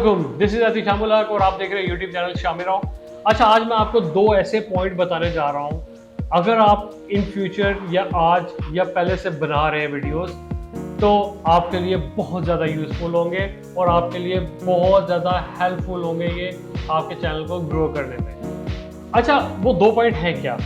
वालेकुम, this is Atiq Shamul हक और आप देख रहे हैं यूट्यूब चैनल शामिर राव। अच्छा, आज मैं आपको दो ऐसे पॉइंट बताने जा रहा हूँ। अगर आप इन फ्यूचर या आज या पहले से बना रहे हैं वीडियोस तो आपके लिए बहुत ज़्यादा यूज़फुल होंगे और आपके लिए बहुत ज़्यादा हेल्पफुल होंगे ये आपके चैनल को ग्रो करने में। अच्छा, वो दो पॉइंट हैं क्या?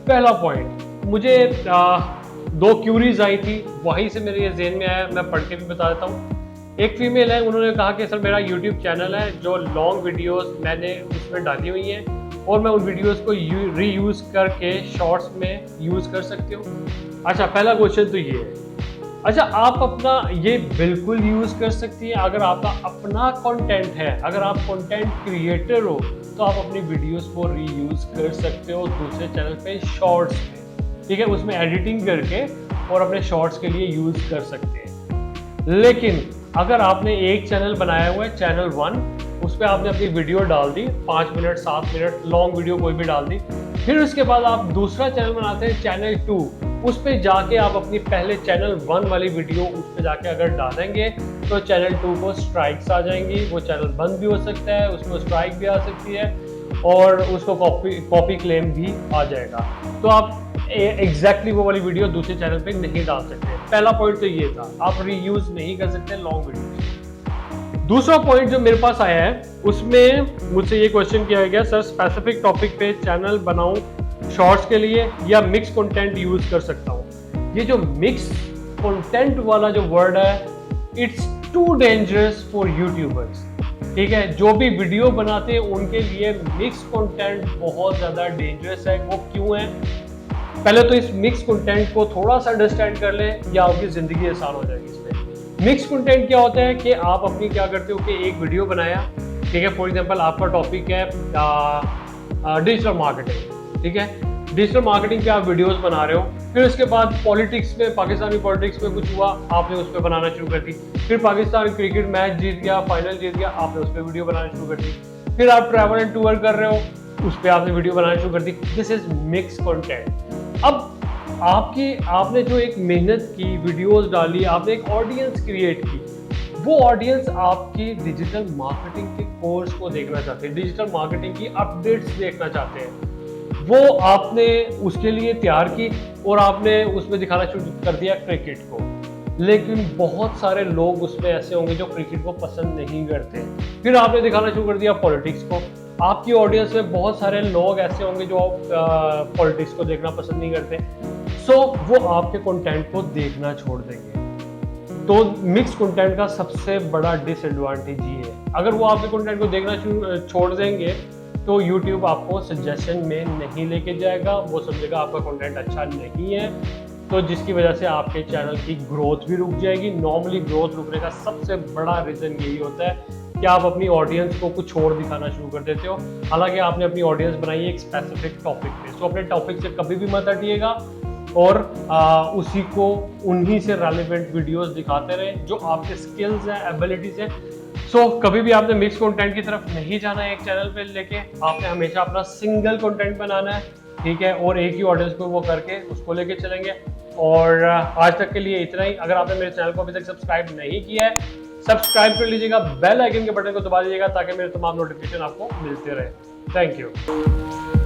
पहला पॉइंट, मुझे दो क्यूरीज आई थी, वहीं से मेरे ये ज़हन में आया, मैं पढ़ के भी बता देता हूँ। एक फीमेल है, उन्होंने कहा कि सर मेरा यूट्यूब चैनल है जो लॉन्ग वीडियोस मैंने उसमें डाली हुई हैं और मैं उन वीडियोस को रीयूज़ करके शॉर्ट्स में यूज़ कर सकती हूँ। अच्छा, पहला क्वेश्चन तो ये है। अच्छा, आप अपना ये बिल्कुल यूज़ कर सकती हैं अगर आपका अपना कंटेंट है। अगर आप कंटेंट क्रिएटर हो तो आप अपनी वीडियोस को रीयूज़ कर सकते हो दूसरे चैनल पे शॉर्ट्स में, ठीक है, उसमें एडिटिंग करके और अपने शॉर्ट्स के लिए यूज़ कर सकते हैं। लेकिन अगर आपने एक चैनल बनाया हुआ है, चैनल 1, उस पर आपने अपनी वीडियो डाल दी, 5 मिनट 7 मिनट लॉन्ग वीडियो कोई भी डाल दी, फिर उसके बाद आप दूसरा चैनल बनाते हैं चैनल 2, उस पर जाके आप अपनी पहले चैनल 1 वाली वीडियो उस पर जाके अगर डालेंगे तो चैनल 2 को स्ट्राइक्स आ जाएंगी, वो चैनल बंद भी हो सकता है, उसको स्ट्राइक भी आ सकती है और उसको कॉपी क्लेम भी आ जाएगा। तो आप एग्जैक्टली वो वाली वीडियो दूसरे चैनल पे नहीं डाल सकते। पहला पॉइंट तो ये था, आप रीयूज नहीं कर सकते लॉन्ग वीडियो। दूसरा पॉइंट जो मेरे पास आया है, उसमें मुझसे ये क्वेश्चन किया गया, सर स्पेसिफिक टॉपिक पे चैनल बनाऊं शॉर्ट्स के लिए या मिक्स कंटेंट यूज कर सकता हूं? ये जो मिक्स कंटेंट वाला जो वर्ड है, it's too dangerous for YouTubers, ठीक है। जो भी वीडियो बनाते हैं उनके लिए मिक्स कंटेंट बहुत ज्यादा डेंजरस है। वो क्यों है? पहले तो इस मिक्स कंटेंट को थोड़ा सा अंडरस्टैंड कर ले या आपकी जिंदगी आसान हो जाएगी। इसमें मिक्स कंटेंट क्या होता है कि आप अपनी क्या करते हो कि एक वीडियो बनाया, ठीक है, फॉर एग्जांपल आपका टॉपिक है डिजिटल मार्केटिंग, ठीक है, डिजिटल मार्केटिंग पे आप वीडियोस बना रहे हो, फिर उसके बाद पॉलिटिक्स में, पाकिस्तानी पॉलिटिक्स में कुछ हुआ, आपने उस पर बनाना शुरू कर दी, फिर पाकिस्तान क्रिकेट मैच जीत गया, फाइनल जीत गया, आपने उस पर वीडियो बनाना शुरू कर दी, फिर आप ट्रैवल एंड टूर कर रहे हो, उस पर आपने वीडियो बनाना शुरू कर दी। This is mix content. अब आपने जो एक मेहनत की, वीडियोस डाली, आपने एक ऑडियंस क्रिएट की, वो ऑडियंस आपकी डिजिटल मार्केटिंग के कोर्स को देखना चाहते हैं, डिजिटल मार्केटिंग की अपडेट्स देखना चाहते हैं। वो आपने उसके लिए तैयार की और आपने उसमें दिखाना शुरू कर दिया क्रिकेट को, लेकिन बहुत सारे लोग उसमें ऐसे होंगे जो क्रिकेट को पसंद नहीं करते। फिर आपने दिखाना शुरू कर दिया पॉलिटिक्स को, आपकी ऑडियंस में बहुत सारे लोग ऐसे होंगे जो पॉलिटिक्स को देखना पसंद नहीं करते, सो वो आपके कंटेंट को देखना छोड़ देंगे। तो मिक्स कंटेंट का सबसे बड़ा डिसएडवांटेज ये है, अगर वो आपके कंटेंट को देखना छोड़ देंगे तो YouTube आपको सजेशन में नहीं लेके जाएगा, वो समझेगा आपका कंटेंट अच्छा नहीं है, तो जिसकी वजह से आपके चैनल की ग्रोथ भी रुक जाएगी। नॉर्मली ग्रोथ रुकने का सबसे बड़ा रीज़न यही होता है कि आप अपनी ऑडियंस को कुछ और दिखाना शुरू कर देते हो, हालांकि आपने अपनी ऑडियंस बनाई है एक स्पेसिफिक टॉपिक पे। सो अपने टॉपिक से कभी भी मत हटिएगा और उसी को, उन्हीं से रेलिवेंट वीडियोस दिखाते रहे जो आपके स्किल्स हैं, एबिलिटीज हैं। सो कभी भी आपने मिक्स कंटेंट की तरफ नहीं जाना है एक चैनल पे लेके, आपने हमेशा अपना सिंगल कंटेंट बनाना है, ठीक है, और एक ही ऑडियंस को वो करके उसको लेके चलेंगे। और आज तक के लिए इतना ही। अगर आपने मेरे चैनल को अभी तक सब्सक्राइब नहीं किया है, सब्सक्राइब कर लीजिएगा, बेल आइकन के बटन को दबा दीजिएगा ताकि मेरे तमाम नोटिफिकेशन आपको मिलते रहे। Thank you.